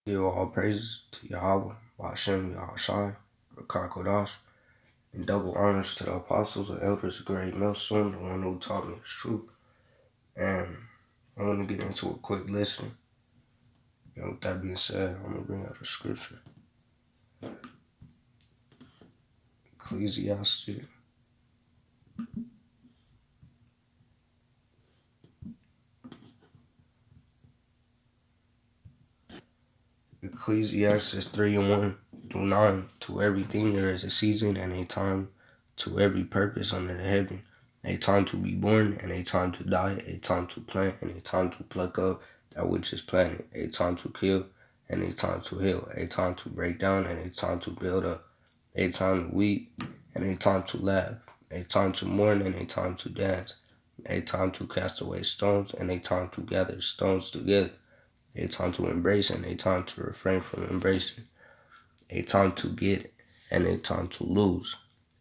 Give all praises to Yahweh, Hashem, Yahushai, Rakar Kodash, and double honors to the apostles and elders of Great Millstone, the one who taught me the truth. And I want to get into a quick lesson. And with that being said, I'm going to bring out a scripture. Ecclesiastes. Ecclesiastes 3:1-9. To everything there is a season and a time to every purpose under the heaven. A time to be born and a time to die, a time to plant and a time to pluck up that which is planted, a time to kill and a time to heal, a time to break down and a time to build up, a time to weep and a time to laugh, a time to mourn and a time to dance, a time to cast away stones and a time to gather stones together, a time to embrace and a time to refrain from embracing, a time to get and a time to lose,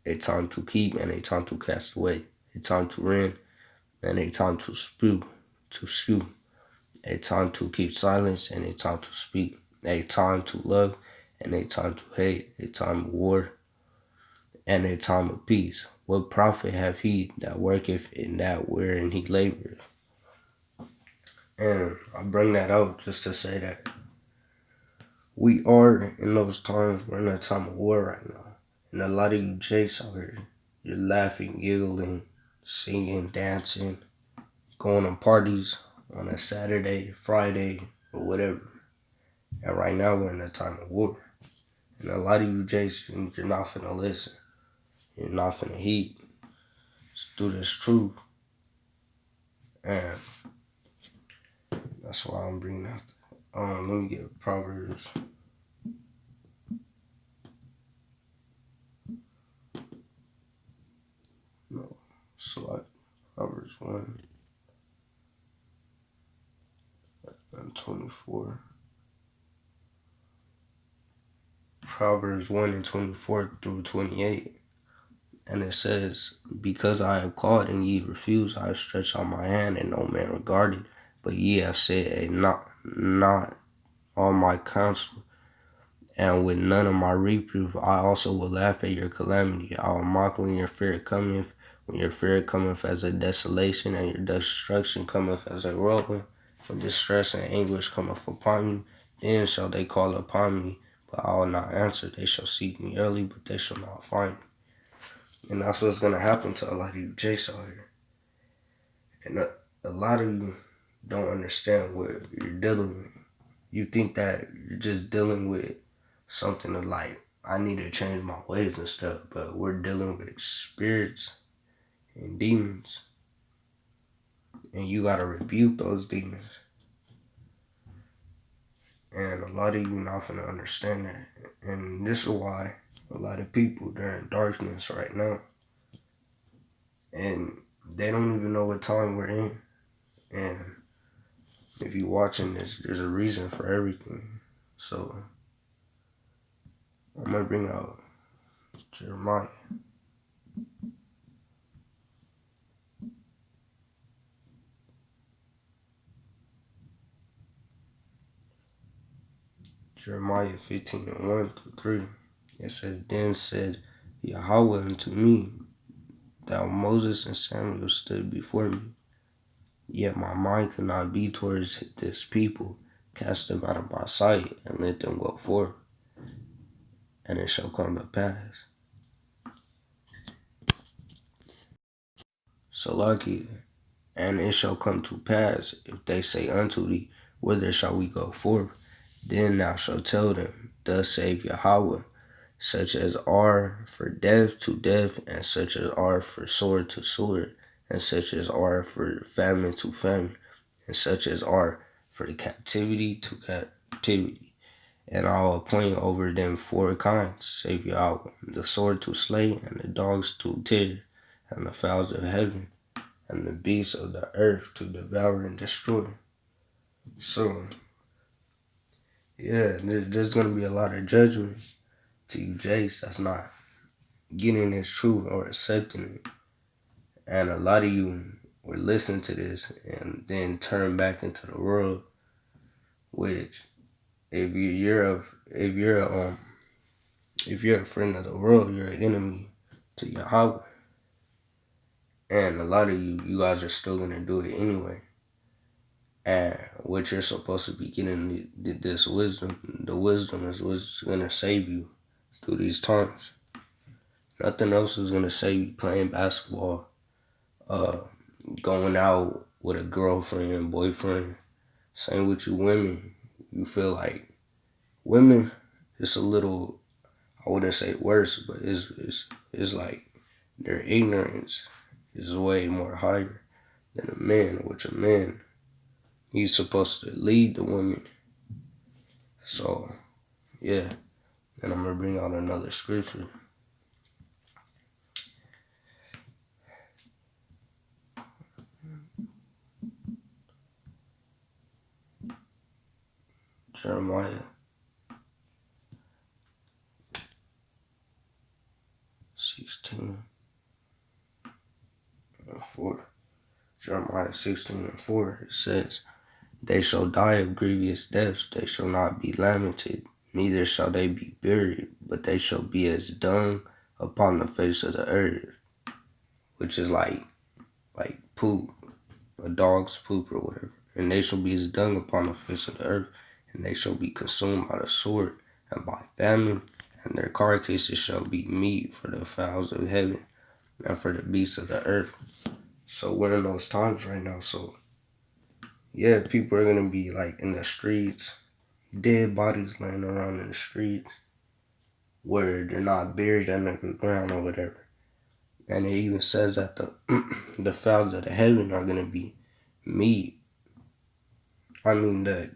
a time to keep and a time to cast away, a time to rend and a time to spew, a time to keep silence and a time to speak, a time to love and a time to hate, a time of war and a time of peace. What profit have he that worketh in that wherein he laboreth? And I bring that out just to say that we are in those times. We're in a time of war right now. And a lot of you Jakes out here, you're laughing, giggling, singing, dancing, going on parties on a Saturday, Friday, or whatever. And right now we're in a time of war. And a lot of you Jakes, you're not finna listen. You're not finna heed. Just do this truth. And that's why I'm bringing out. Let me get Proverbs. No, select Proverbs 1 and 24. Proverbs 1 and 24-28. And it says, because I have called and ye refuse, I have stretched out my hand and no man regarded. But ye have said, not all my counsel, and with none of my reproof, I also will laugh at your calamity. I will mock when your fear cometh, as a desolation, and your destruction cometh as a whirlwind. When distress and anguish cometh upon you, then shall they call upon me, but I will not answer. They shall seek me early, but they shall not find me. And that's what's going to happen to a lot of you Jakes out here. And a lot of you don't understand what you're dealing with. You think that you're just dealing with something of like, I need to change my ways and stuff, but we're dealing with spirits and demons. And you got to rebuke those demons. And a lot of you not going to understand that. And this is why a lot of people, they're in darkness right now. And they don't even know what time we're in. And if you're watching this, there's a reason for everything. So I'm going to bring out Jeremiah. Jeremiah 15:1-3. It says, then said Yahweh unto me, thou Moses and Samuel stood before me. Yet my mind could not be towards this people. Cast them out of my sight, and let them go forth. And it shall come to pass. Salaki, and it shall come to pass, if they say unto thee, whither shall we go forth? Then thou shalt tell them, thus saith Yahweh, such as are for death to death, and such as are for sword to sword, and such as are for famine to famine, and such as are for the captivity to captivity. And I will appoint over them 4 kinds, saith Yahweh, the sword to slay, and the dogs to tear, and the fowls of heaven, and the beasts of the earth to devour and destroy. So, yeah, there's going to be a lot of judgment to you Jakes that's not getting this truth or accepting it. And a lot of you will listen to this and then turn back into the world, which if you're if you're a friend of the world, you're an enemy to Yahweh. And a lot of you guys are still gonna do it anyway. And what you're supposed to be getting this wisdom, the wisdom is what's gonna save you through these times. Nothing else is gonna save you playing basketball, uh, going out with a girlfriend, boyfriend. Same with you women. You feel like women, it's a little, I wouldn't say worse, but it's like their ignorance is way more higher than a man, which a man, he's supposed to lead the women. So, yeah. And I'm going to bring out another scripture. Jeremiah 16 and 4. Jeremiah 16 and 4, it says, "They shall die of grievous deaths, they shall not be lamented, neither shall they be buried, but they shall be as dung upon the face of the earth," which is like poop, a dog's poop or whatever. "And they shall be as dung upon the face of the earth, and they shall be consumed by the sword and by famine, and their carcasses shall be meat for the fowls of heaven and for the beasts of the earth." So we're in those times right now. So yeah, people are gonna be like in the streets, dead bodies laying around in the streets where they're not buried under the ground or whatever. And it even says that the the fowls of the heaven are gonna be meat. I mean the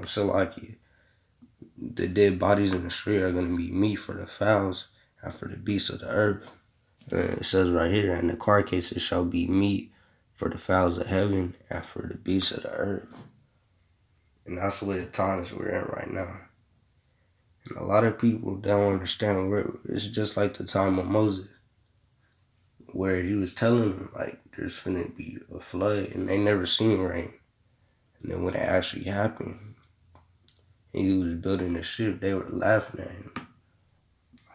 Salaki, the dead bodies in the street are gonna be meat for the fowls and for the beasts of the earth. It says right here, "And the carcasses shall be meat for the fowls of heaven and for the beasts of the earth." And that's what the times we're in right now. And a lot of people don't understand where it's just like the time of Moses, where he was telling them like there's finna be a flood, and they never seen rain. And then when it actually happened, and he was building the ship, they were laughing at him.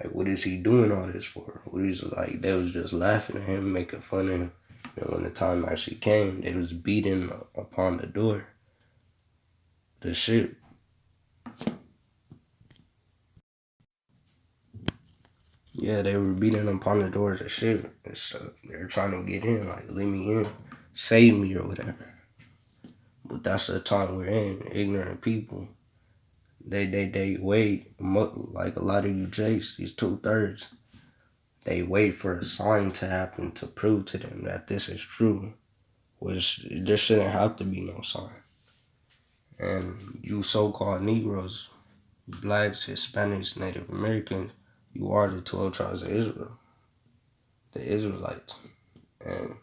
Like, what is he doing all this for? What is like? They was just laughing at him, making fun of him. And when the time actually came, they was beating upon the door, the ship. Yeah, they were beating upon the doors of the ship and stuff. They were trying to get in, like, let me in, save me or whatever. But that's the time we're in. Ignorant people, they wait, like a lot of you Jakes, these 2/3, they wait for a sign to happen to prove to them that this is true, which there shouldn't have to be no sign. And you so-called Negroes, blacks, Hispanics, Native Americans, you are the 12 tribes of Israel, the Israelites. And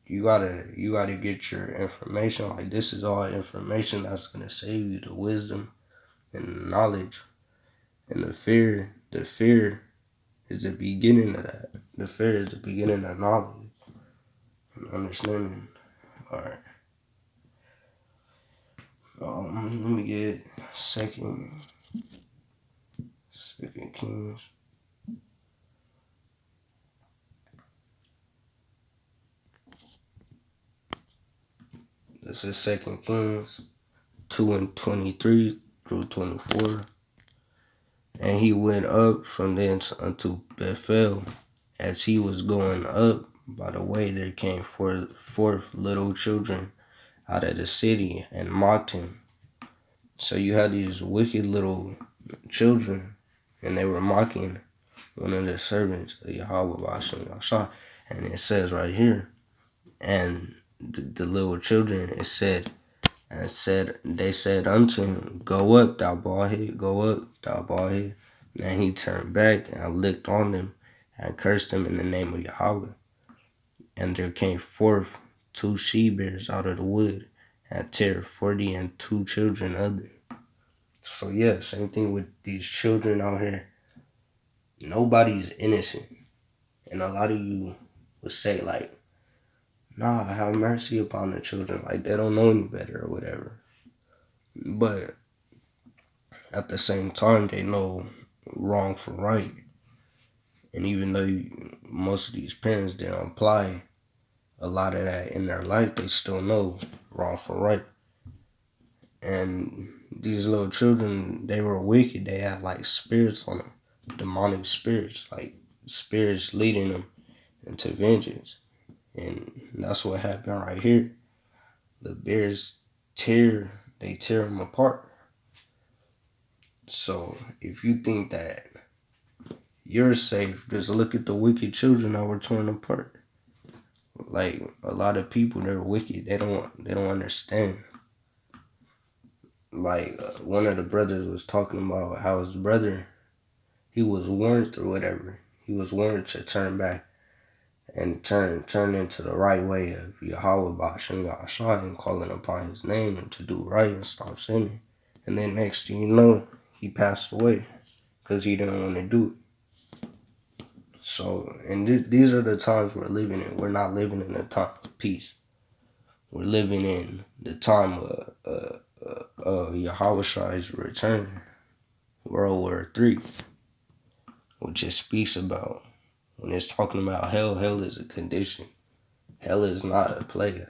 you gotta get your information. Like, this is all information that's gonna save you, the wisdom and the knowledge. And the fear is the beginning of that. The fear is the beginning of knowledge and understanding. Alright. Let me get second Kings. This is 2 Kings 2:23 through 24. "And he went up from thence unto Bethel. As he was going up by the way, there came forth little children out of the city and mocked him." So you had these wicked little children, and they were mocking one of the servants of Yahweh Bashem Yashah. And it says right here, and the little children, it said, they said unto him, "Go up, thou bald head, go up, thou bald head." And he turned back and looked on them and cursed them in the name of Yahweh. And there came forth 2 she-bears out of the wood and tear 42 children of them. So yeah, same thing with these children out here. Nobody's innocent. And a lot of you would say like, "Nah, have mercy upon the children. Like, they don't know any better or whatever." But at the same time, they know wrong from right. And even though most of these parents didn't apply a lot of that in their life, they still know wrong from right. And these little children, they were wicked. They had like spirits on them, demonic spirits, like spirits leading them into vengeance. And that's what happened right here. The bears they tear them apart. So if you think that you're safe, just look at the wicked children that were torn apart. Like a lot of people, they're wicked. They don't understand. Like one of the brothers was talking about how his brother, he was warned or whatever. He was warned to turn back and turn into the right way of Yahweh Ba'ashem Yahshua and calling upon his name and to do right and stop sinning. And then next thing you know, he passed away because he didn't want to do it. So, and these are the times we're living in. We're not living in the time of peace. We're living in the time of Yahweh's return, World War III, which it speaks about. When it's talking about hell, hell is a condition. Hell is not a place.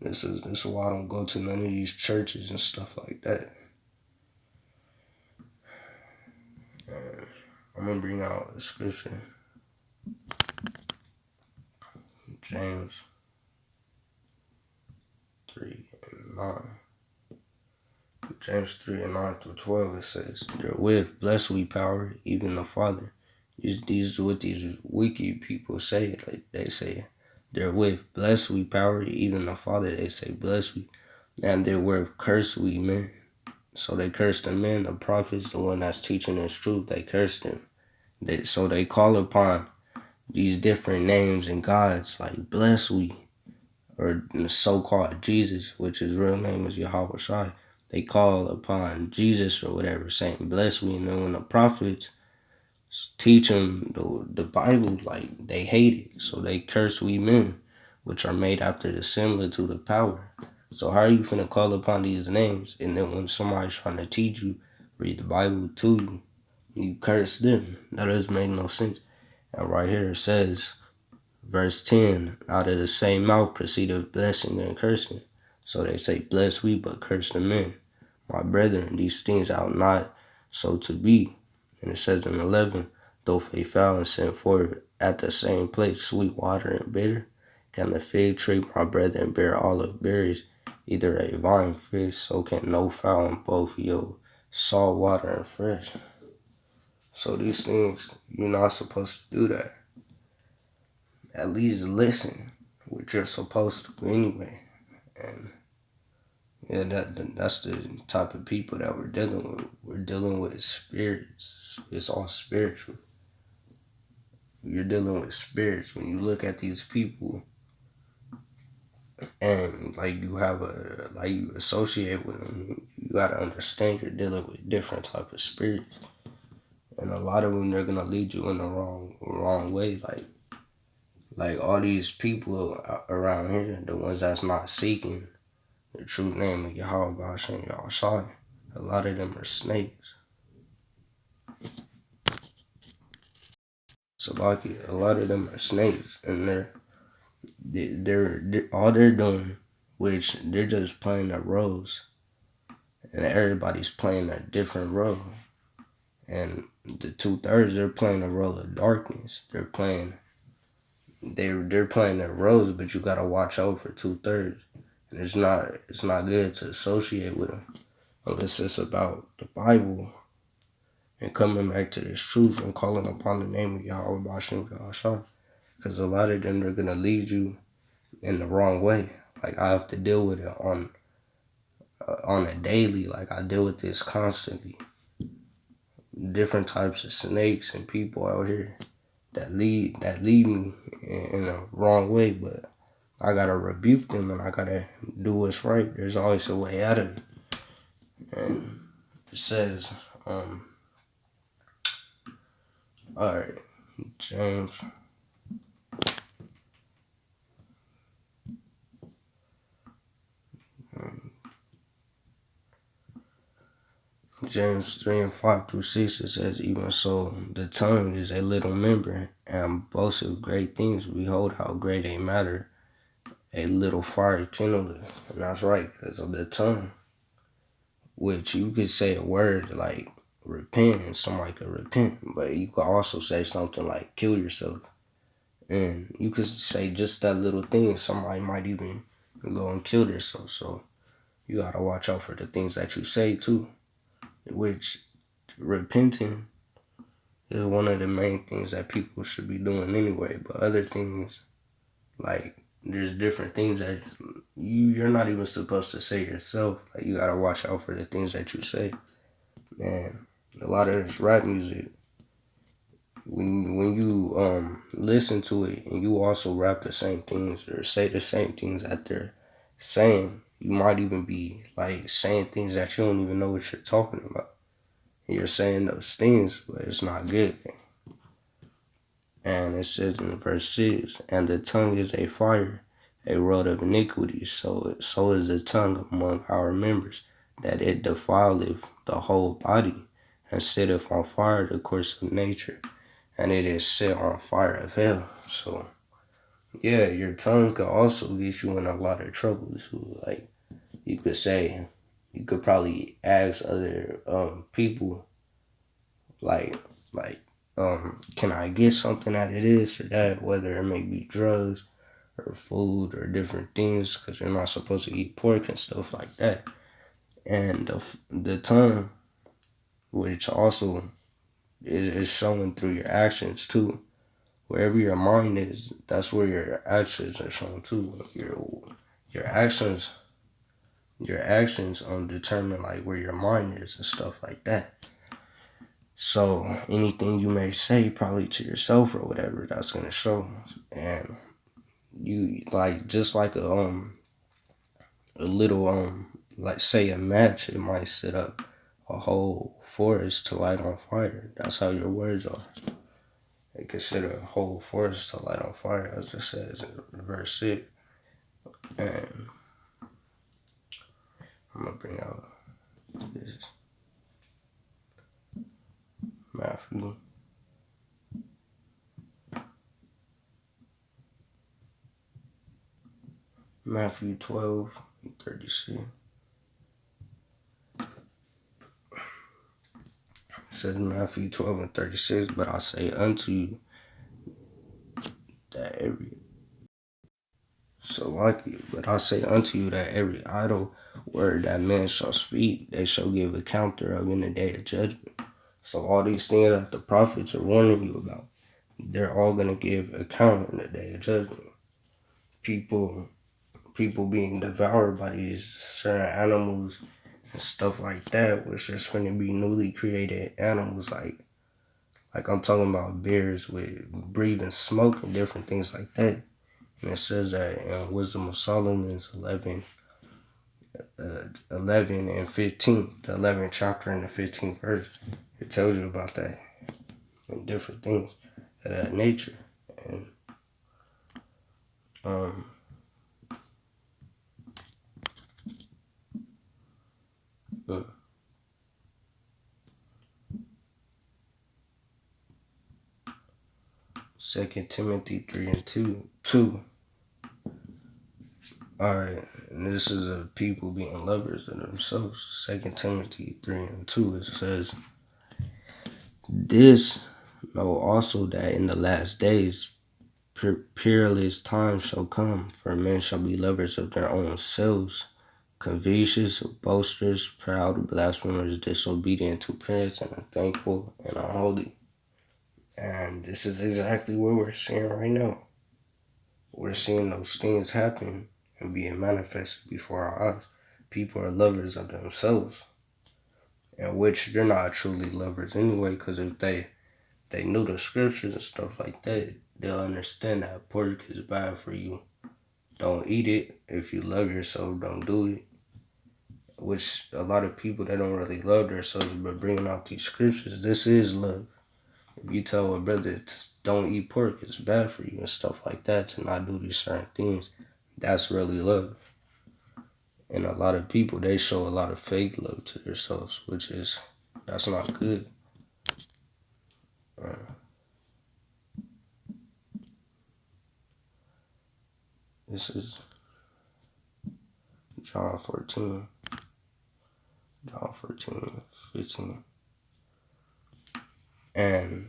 This is why I don't go to none of these churches and stuff like that. I'm gonna bring out a scripture. James 3 and 9. James 3 and 9 through 12, it says, "Therewith bless we power, even the Father." These what these wicked people say. Like they say, "Therewith bless we power, even the Father." They say, "Bless we," and therewith curse we men. So they curse the men, the prophets, the one that's teaching us truth. They curse them. So they call upon these different names and gods, like bless we, or the so-called Jesus, which his real name is Yahweh Shai. They call upon Jesus or whatever, saying bless we. And then when the prophets teach them the Bible, like they hate it, so they curse we men, which are made after the similitude of power. So how are you finna call upon these names, and then when somebody's trying to teach you, read the Bible to you, you curse them? That doesn't make no sense. And right here it says, verse 10, out of the same mouth proceedeth blessing and cursing. So they say, bless we, but curse the men. My brethren, these things ought not so to be. And it says in 11, though faith fell and sent forth at the same place sweet water and bitter, can the fig tree, my brethren, bear olive berries, either a vine fish, so can no fountain both yield salt water and fresh. So these things, you're not supposed to do that. At least listen, what you're supposed to anyway. And yeah, that's the type of people that we're dealing with. We're dealing with spirits. It's all spiritual. You're dealing with spirits. When you look at these people and like you associate with them, you gotta understand you're dealing with different type of spirits. And a lot of them, they're gonna lead you in the wrong way. Like all these people around here, the ones that's not seeking the true name of Yahweh Ba'ashem Yahshua, a lot of them are snakes. So like a lot of them are snakes, and they're all they're doing, which they're just playing their roles, and everybody's playing a different role. And the 2/3, they're playing a role of darkness. They're playing their roles, but you gotta watch out for 2/3. And it's not good to associate with them unless it's about the Bible and coming back to this truth and calling upon the name of Yahweh Ba'ashem Yahshua. Because a lot of them are gonna lead you in the wrong way. Like I have to deal with it on a daily. Like I deal with this constantly. Different types of snakes and people out here that lead me in the wrong way, but I gotta rebuke them and I gotta do what's right. There's always a way out of it. And it says, alright, James. James 3 and 5 through 6, it says, even so, the tongue is a little member, and boasts of great things. Behold, how great a matter a little fire kindleth. And that's right, because of the tongue, which you could say a word like repent, and somebody could repent, but you could also say something like kill yourself. And you could say just that little thing, somebody might even go and kill themselves. So you gotta watch out for the things that you say too, which repenting is one of the main things that people should be doing anyway. But other things, like there's different things that you're not even supposed to say yourself. Like you gotta watch out for the things that you say. And a lot of this rap music, when you listen to it and you also rap the same things or say the same things that they're saying, you might even be like saying things that you don't even know what you're talking about. And you're saying those things, but it's not good. And it says in verse 6, and the tongue is a fire, a rod of iniquity, so is the tongue among our members, that it defileth the whole body, and setteth on fire the course of nature, and it is set on fire of hell. So yeah, your tongue could also get you in a lot of trouble. So like you could say, you could probably ask other people like like can I get something out of this or that, whether it may be drugs or food or different things, because you're not supposed to eat pork and stuff like that. And the tongue, which also is showing through your actions too. Wherever your mind is, that's where your actions are shown too. Your actions determine like where your mind is and stuff like that. So anything you may say probably to yourself or whatever, that's gonna show. And you like just like a little like say a match, it might set up a whole forest to light on fire. That's how your words are. They consider a whole forest to light on fire, as it says in verse 6. And I'm gonna bring out this Matthew 12:36. It says Matthew 12:36, but I say unto you that but I say unto you that every idle word that men shall speak, they shall give account thereof in the day of judgment. So all these things that the prophets are warning you about, they're all gonna give account in the day of judgment. People being devoured by these certain animals and stuff like that, which is going to be newly created animals, like I'm talking about bears with breathing smoke and different things like that. And it says that in Wisdom of Solomon's 11 and 15, the 11th chapter and the 15th verse, it tells you about that and different things of that nature. And uh, 2 Timothy 3 and 2. Alright, and this is people being lovers of themselves. 2 Timothy 3 and 2, it says, this know also that in the last days peerless times shall come, for men shall be lovers of their own selves, covetous, boasters, proud, blasphemers, disobedient to parents, and unthankful and unholy. And this is exactly what we're seeing right now. We're seeing those things happen and being manifested before our eyes. People are lovers of themselves, in which they're not truly lovers anyway, because if they knew the scriptures and stuff like that, they'll understand that pork is bad for you. Don't eat it. If you love yourself, don't do it. Which a lot of people that don't really love themselves, but bringing out these scriptures, this is love. If you tell a brother don't eat pork, it's bad for you and stuff like that, to not do these certain things, that's really love. And a lot of people, they show a lot of fake love to themselves, which is That's not good. This is John 14. John 14, 15. And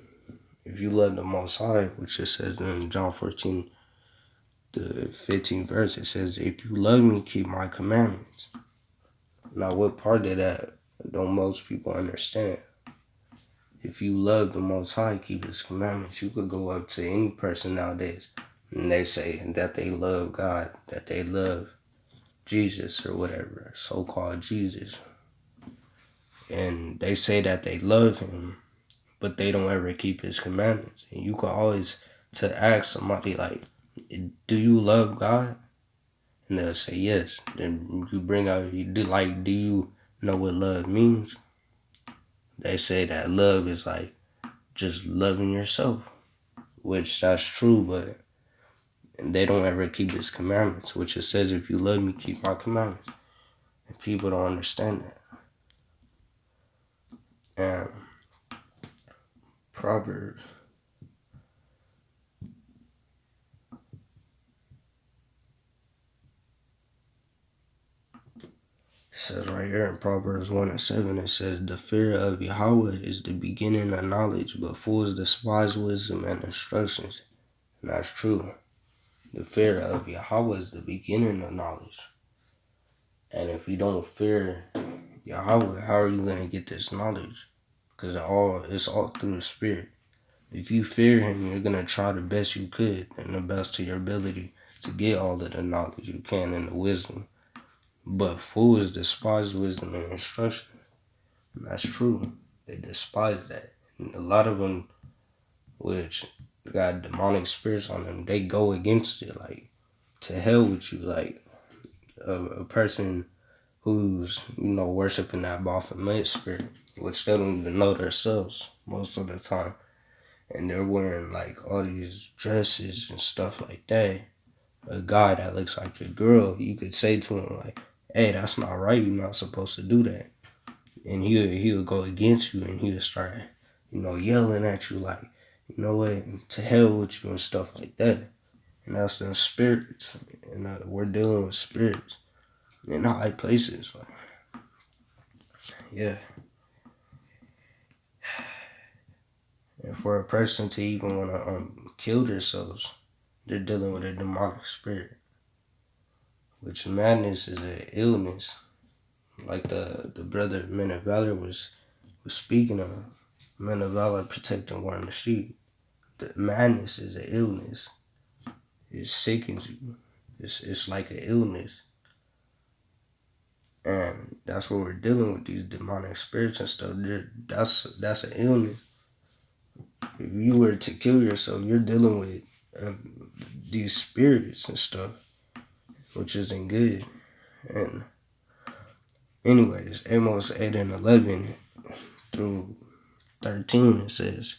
if you love the Most High, which it says in John 14, the 15th verse, it says, if you love me, keep my commandments. Now, what part of that don't most people understand? If you love the Most High, keep his commandments. You could go up to any person nowadays and they say that they love God, that they love Jesus or whatever, so-called Jesus. And they say that they love him, but they don't ever keep his commandments. And you could always to ask somebody like, do you love God? And they'll say yes. Then you bring out, do you know what love means? They say that love is like just loving yourself, which that's true, but they don't ever keep his commandments, which it says, if you love me, keep my commandments. And people don't understand that. And Proverbs, it says right here in Proverbs 1:7, it says, the fear of Yahweh is the beginning of knowledge, but fools despise wisdom and instructions. And that's true. The fear of Yahweh is the beginning of knowledge. And if you don't fear Yahweh, how are you going to get this knowledge? Because it's all through the Spirit. If you fear him, you're going to try the best you could and the best of your ability to get all of the knowledge you can and the wisdom. But fools despise wisdom and instruction. And that's true. They despise that. And a lot of them, which got demonic spirits on them, they go against it. Like, to hell with you. Like, a person who's, worshiping that Baphomet spirit, which they don't even know themselves most of the time. And they're wearing like all these dresses and stuff like that. A guy that looks like a girl, you could say to him like, hey, that's not right, you're not supposed to do that. And he'll go against you and he'll start, yelling at you like, you know what, to hell with you and stuff like that. And that's the spirits. And we're dealing with spirits in high places. Like, yeah. And for a person to even want to kill themselves, they're dealing with a demonic spirit. Which madness is an illness. Like the brother Men of Valor was speaking of. Men of Valor protecting War on the Street. The madness is an illness. It sickens you. It's like an illness. And that's what we're dealing with, these demonic spirits and stuff. That's an illness. If you were to kill yourself, you're dealing with these spirits and stuff, which isn't good. And anyways, Amos 8:11 through 13, it says,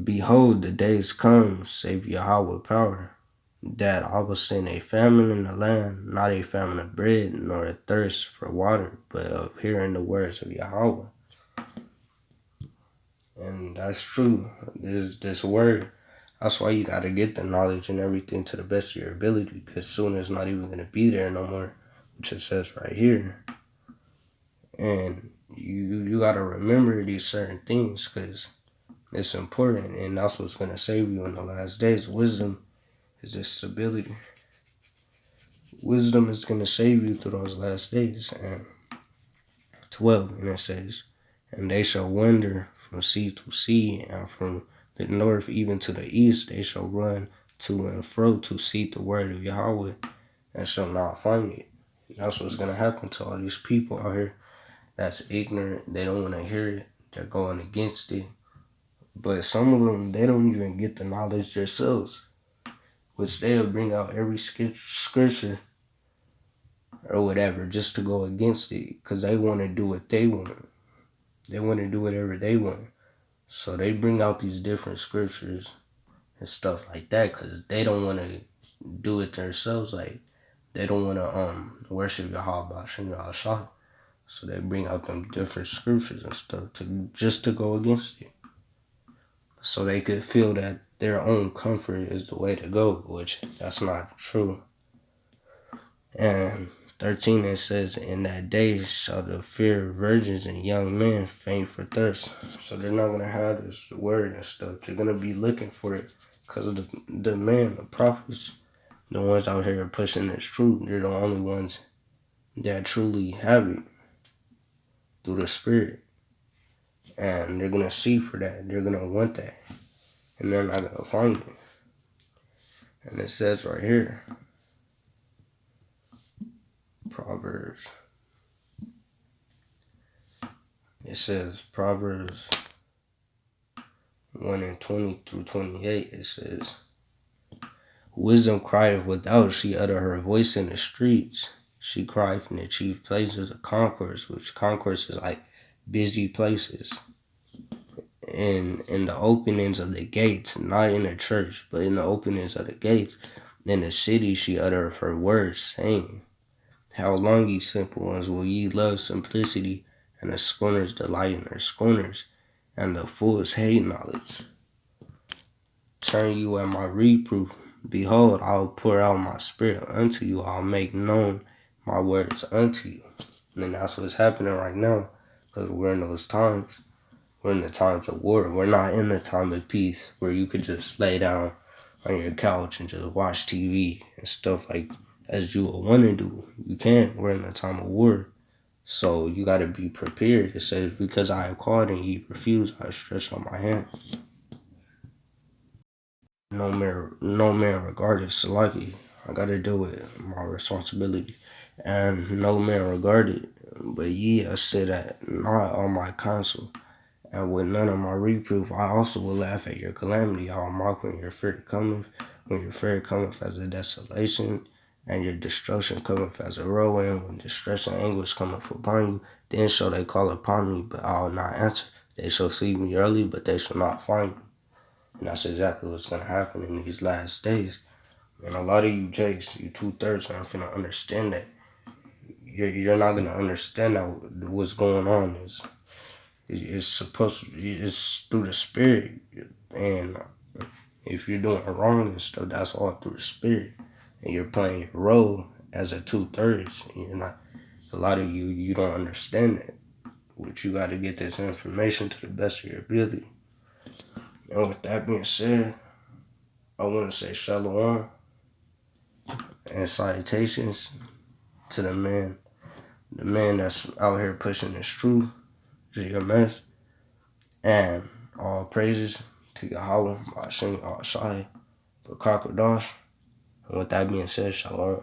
behold, the days come, save Yahweh power, that I will send a famine in the land, not a famine of bread, nor a thirst for water, but of hearing the words of Yahweh. And that's true. This word, that's why you got to get the knowledge and everything to the best of your ability, because soon it's not even going to be there no more, which it says right here. And you got to remember these certain things, because it's important, and that's what's going to save you in the last days. Wisdom is a stability. Wisdom is going to save you through those last days. And 12, and it says, and they shall wander from sea to sea, and from the north even to the east, they shall run to and fro to seek the word of Yahweh, and shall not find it. And that's what's going to happen to all these people out here that's ignorant. They don't want to hear it. They're going against it. But some of them, they don't even get the knowledge themselves, which they'll bring out every scripture or whatever just to go against it, because they want to do what they want. They want to do whatever they want. So they bring out these different scriptures and stuff like that, because they don't want to do it themselves. Like, they don't want to worship Yahweh Shem Yahshua. So they bring out them different scriptures and stuff to go against it. So they could feel that their own comfort is the way to go, which that's not true. And 13 it says, in that day shall the fear of virgins and young men faint for thirst. So they're not going to have this word and stuff. They're going to be looking for it because of the prophets, the ones out here pushing this truth. They're the only ones that truly have it through the Spirit. And they're going to seek for that. They're going to want that. And they're not going to find it. And it says right here, Proverbs. It says, Proverbs 1:20 through 28, it says, wisdom crieth without, she utter her voice in the streets. She crieth in the chief places of concourse, which concourse is like busy places. In the openings of the gates, not in the church, but in the openings of the gates. In the city she uttereth her words, saying, how long, ye simple ones, will ye love simplicity, and the scorners delight in their scorners, and the fools hate knowledge? Turn you at my reproof. Behold, I will pour out my spirit unto you. I'll make known my words unto you. And that's what's happening right now, because we're in those times. We're in the times of war. We're not in the time of peace where you could just lay down on your couch and just watch TV and stuff like as you would want to do. You can't. We're in the time of war. So you got to be prepared. It says, because I have called and ye refuse, I stretch out my hand. No man regarded Salaki. I got to do it. My responsibility. And no man regarded. But ye I sit at not on my counsel. And with none of my reproof, I also will laugh at your calamity. I will mock when your fear cometh, when your fear cometh as a desolation, and your destruction cometh as a whirlwind, when distress and anguish cometh upon you. Then shall they call upon me, but I will not answer. They shall seek me early, but they shall not find me. And that's exactly what's going to happen in these last days. And a lot of you Jakes, you 2/3 aren't going to understand that. You're not going to understand that what's going on is it's through the Spirit. And if you're doing wrong and stuff, that's all through the Spirit. And you're playing your role as a 2/3. You're not, a lot of you don't understand that. But you got to get this information to the best of your ability. And with that being said, I want to say shalom and salutations to the man that's out here pushing this truth, GMS, and all praises to Yahweh, Ba'ashem, Al-Shai, B'Kar Kodash. And with that being said, shalom.